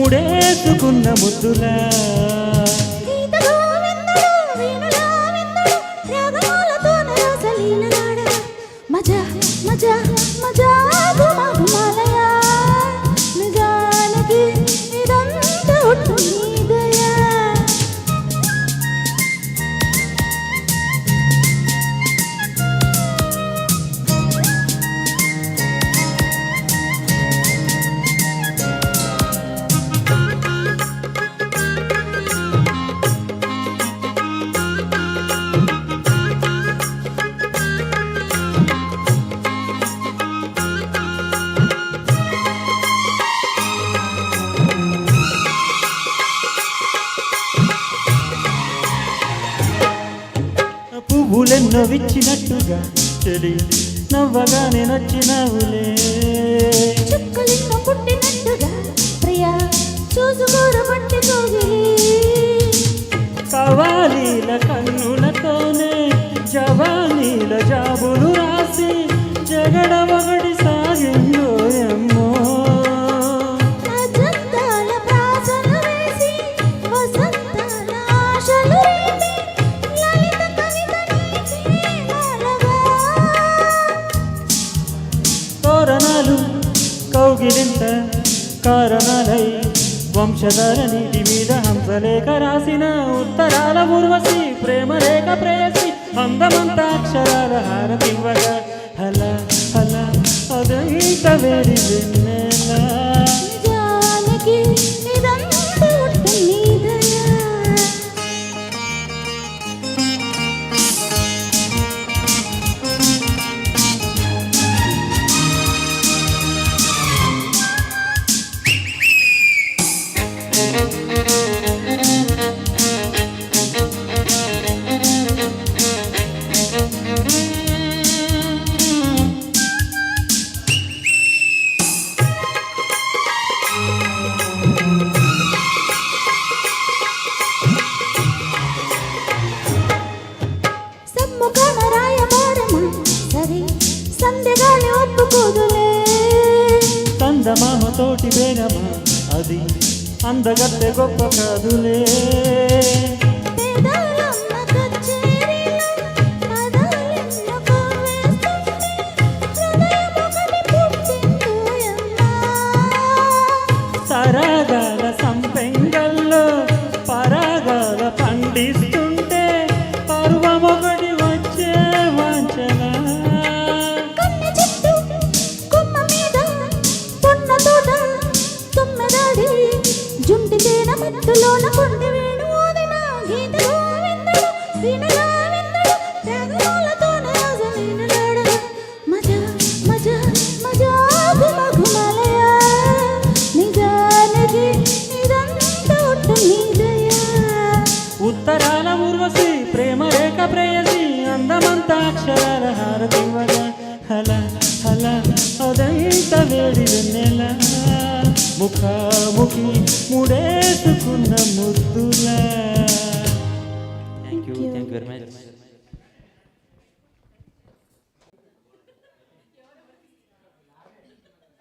ముడేసుకున్న ముద్దులా మజా మజా మజా గుమాలయా నిజానికి ఇదంతా ఒట్టు నీదయా పువ్వులెన్నో విచ్చినట్టుగా చెలి నవ్వగానే నచ్చినవులే చుక్కలింక పుట్టినట్టుగా ప్రియా చూసుకోరు పట్టి కోగిలి కవాలీల కన్నులతోనే జవానీల జాబులు రాసి జగడ ఒకటి సాగిందో ఎమ్మో అజంతాల ప్రాసలు వేసి వసంతాల ఆశలు రేపి లలిత కవిత నీకే మాలగా తోరణాలు కౌగిలింత కారణాలై వంశధార నీటి మీద హంసలేఖ రాసిన ఉత్తరాల ఊర్వశి ప్రేమలేఖ ప్రేయసి అందమంతా అక్షరాల హారతివ్వగా హల హల అదంత వేడి వెన్నెలా నిజానికి ఇదంతా ఒట్టు నీదయా సమ్ముఖాన రాయబారమా సరే సందెగాలి ఒప్పుకోదులే కందమామ తోటి వేగమా అది అందగత్తె గొప్ప కాదులే పేదలమ్మ కచేరీలో పదాలెన్నో కవ్వేస్తుంటే హృదయం ఒకటి పుట్టిందోయమ్మా సరాగాల సంపెంగల్లో పరాగాల పండిస్తుంటే పర్వమొకటి వచ్చే వాంచన కన్నె చెట్టు కొమ్మ మీద పొన్న తోట తుమ్మెదాడి జుంటి తేన మత్తులోన కొండి వేణు ఓదిన గీత గోవిందుడు వీణలా విందుడు రాగమాలతోన రాజలీనులాడ మజా మజా మజా గుమగుమలయా నిజానికి ఇదంతా ఒట్టు నీదయా ఉత్తరాల ఊర్వశి ప్రేమరేఖ ప్రేయసి అందమంతా అక్షరాల హారతివ్వగా హల హల అదంత వేడి వెన్నెల ముఖాముఖి ముడేసుకున్న ముద్దులా థ్యాంక్ యూ వెరీ మచ్.